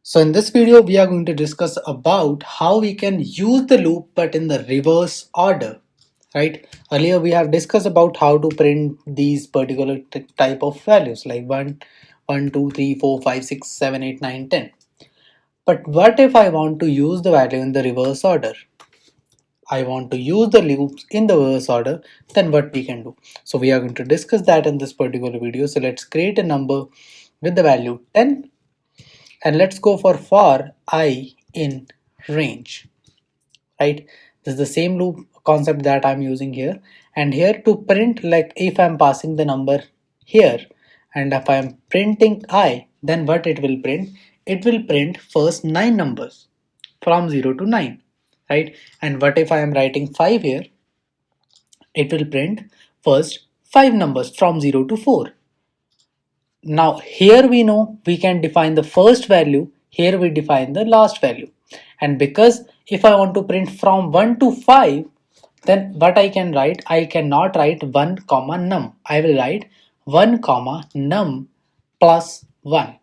So in this video, we are going to discuss about how we can use the loop but in the reverse order, right? Earlier we have discussed about how to print these particular type of values like 1, 2, 3, 4, 5, 6, 7, 8, 9, 10. But what if I want to use the value in the reverse order? I want to use the loops in the reverse order, then what we can do? So we are going to discuss that in this particular video. So let's create a number with the value 10 and let's go for I in range, right? This is the same loop concept that I'm using here, and here to print, like if I'm passing the number here and if I'm printing I, then what it will print? It will print first 9 numbers from 0 to 9, right? And what if I am writing 5 here? It will print first 5 numbers from 0 to 4. Now here we know we can define the first value, here we define the last value. And because if I want to print from 1 to 5, then what I can write, I cannot write 1 comma num. I will write 1 comma num plus 1.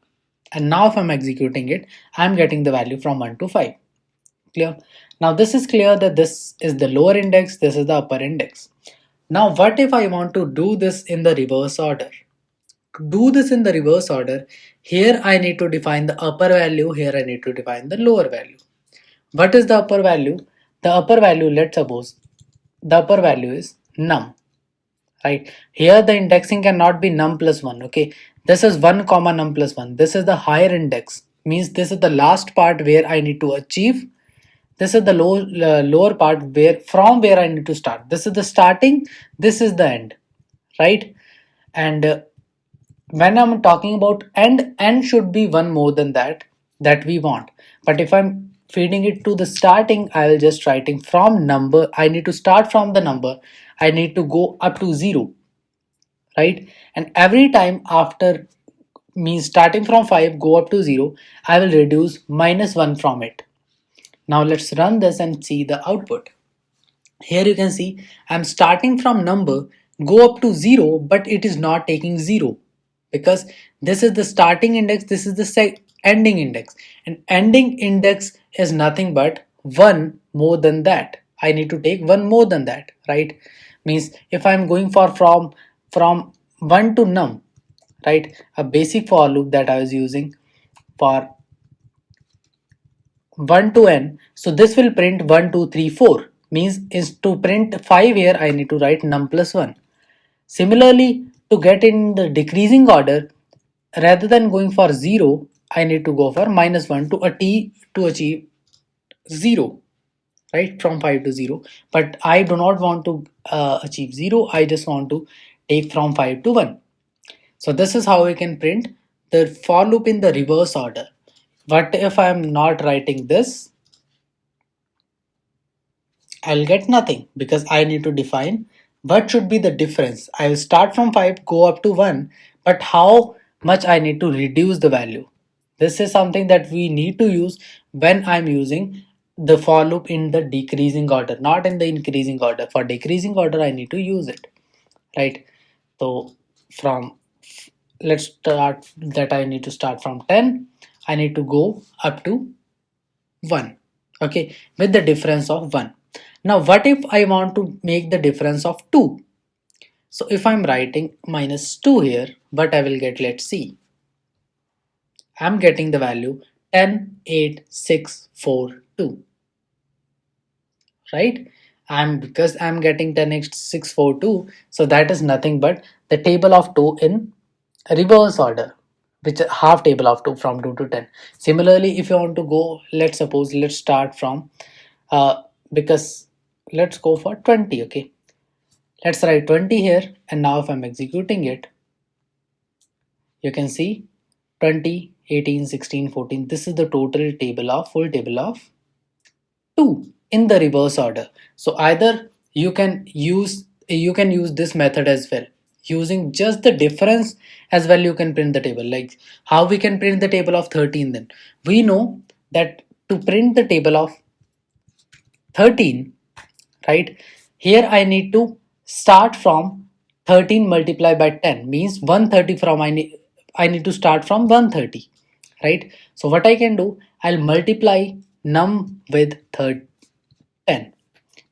And now if I'm executing it, I'm getting the value from 1 to 5. Clear? Now this is clear that this is the lower index, this is the upper index. Now what if I want to do this in the reverse order? To do this in the reverse order, here I need to define the upper value, here I need to define the lower value. What is the upper value? The upper value, let's suppose, the upper value is num, right? Here the indexing cannot be num plus 1, okay? This is 1 comma num plus 1. This is the higher index, means this is the last part where I need to achieve. This is the lower part where I need to start. This is the starting, this is the end, right? And when I'm talking about end should be one more than that we want. But if I'm feeding it to the starting, I will just writing from number. I need to start from the number. I need to go up to 0, right? And every time after means starting from 5 go up to 0, I will reduce minus 1 from it. Now let's run this and see the output. Here you can see I'm starting from number, go up to 0, but it is not taking 0 because this is the starting index, this is the ending index, and ending index is nothing but 1 more than that. I need to take 1 more than that, right? Means if I'm going for from 1 to num, right? A basic for loop that I was using for 1 to n. So this will print 1, 2, 3, 4. Means is to print 5 here, I need to write num plus 1. Similarly, to get in the decreasing order, rather than going for 0, I need to go for minus 1 to achieve 0, right? From 5 to 0. But I do not want to achieve 0. I just want to take from 5 to 1. So this is how we can print the for loop in the reverse order. What if I am not writing this? I'll get nothing because I need to define what should be the difference. I will start from 5, go up to 1, but how much I need to reduce the value. This is something that we need to use when I'm using the for loop in the decreasing order, not in the increasing order. For decreasing order, I need to use it, right? So from, let's start that I need to start from 10. I need to go up to 1, okay, with the difference of 1. Now what if I want to make the difference of 2? So if I'm writing minus 2 here, what I will get, let's see. I'm getting the value 10, 8, 6, 4, 2, right? Because I'm getting 10, 8, 6, 4, 2, so that is nothing but the table of 2 in reverse order, which is half table of 2 from 2 to 10. Similarly, if you want to go, let's suppose, let's start from because let's go for 20, okay? Let's write 20 here, and now if I'm executing it, you can see 20, 18, 16, 14. This is the total table of full table of 2 in the reverse order. So either you can use this method as well. Using just the difference as well, you can print the table. Like how we can print the table of 13 then. We know that to print the table of 13, right? Here I need to start from 13 multiplied by 10 means 130 from I need to start from 130, right? So what I can do, I'll multiply num with 10,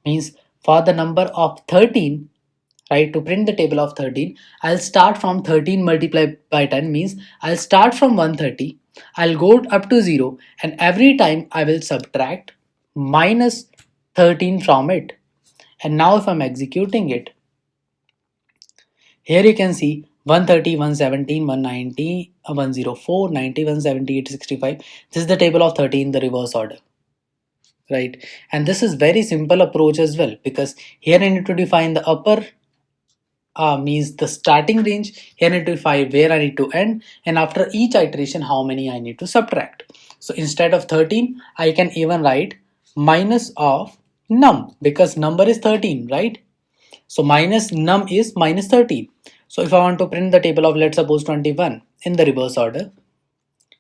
means for the number of 13, right? To print the table of 13, I'll start from 13 multiplied by 10, means I'll start from 130, I'll go up to 0, and every time I will subtract minus 13 from it. And now if I'm executing it, here you can see 130, 117, 190, 104, 90, 178, 65. This is the table of 30 in the reverse order, right? And this is very simple approach as well, because here I need to define the upper means the starting range. Here I need to define where I need to end, and after each iteration how many I need to subtract. So instead of 13, I can even write minus of num, because number is 13, right? So minus num is minus 13. So if I want to print the table of, let's suppose, 21 in the reverse order,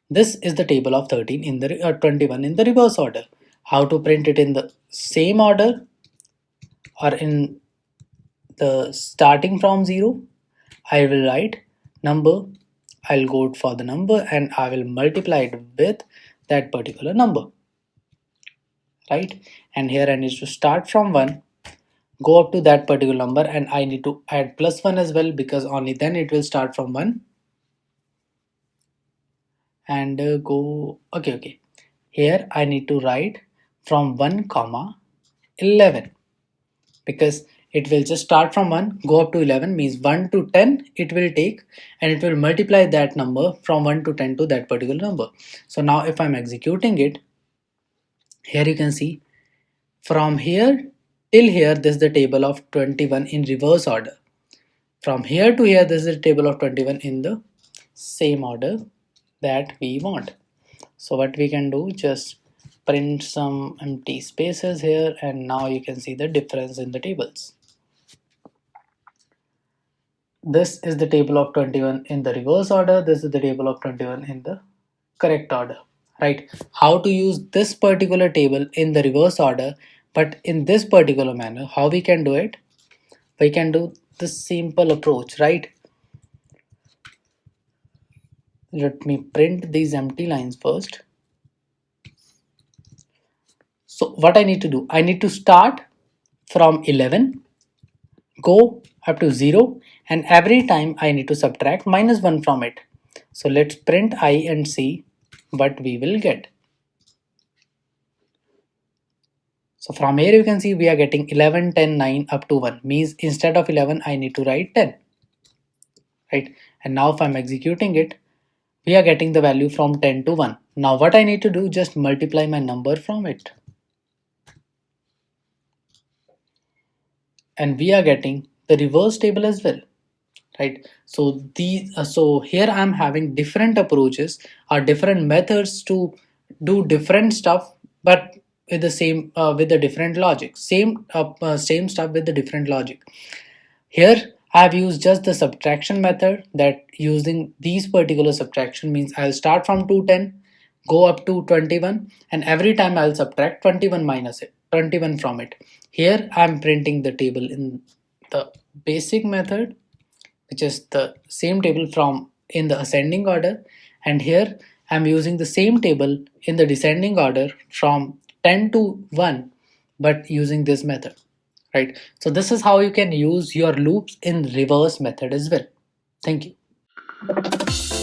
this is the table of 13 in the 21 in the reverse order. How to print it in the same order or in the starting from 0? I will write number, I'll go for the number and I will multiply it with that particular number, right? And here I need to start from 1, go up to that particular number, and I need to add plus 1 as well, because only then it will start from 1, and go, okay. Here I need to write from 1 comma 11, because it will just start from 1, go up to 11, means 1 to 10 it will take, and it will multiply that number from 1 to 10 to that particular number. So now if I'm executing it, here you can see from here till here this is the table of 21 in reverse order. From here to here this is the table of 21 in the same order that we want. So what we can do, just print some empty spaces here, and now you can see the difference in the tables. This is the table of 21 in the reverse order, this is the table of 21 in the correct order, right? How to use this particular table in the reverse order but in this particular manner, how we can do it? We can do this simple approach, right? Let me print these empty lines first. So what I need to do, I need to start from 11, go up to 0, and every time I need to subtract minus 1 from it. So let's print I and see what we will get. So from here you can see we are getting 11, 10, 9 up to 1, means instead of 11 I need to write 10, right? And now if I'm executing it, we are getting the value from 10 to 1. Now what I need to do, just multiply my number from it, and we are getting the reverse table as well, right? So so here I'm having different approaches or different methods to do different stuff, but with the same with the different logic, same stuff with the different logic. Here I have used just the subtraction method, that using these particular subtraction means I'll start from 210, go up to 21, and every time I'll subtract 21 minus it, 21 from it. Here I'm printing the table in the basic method, which is the same table from in the ascending order, and here I'm using the same table in the descending order from 10 to 1, but using this method, right? So this is how you can use your loops in reverse method as well. Thank you.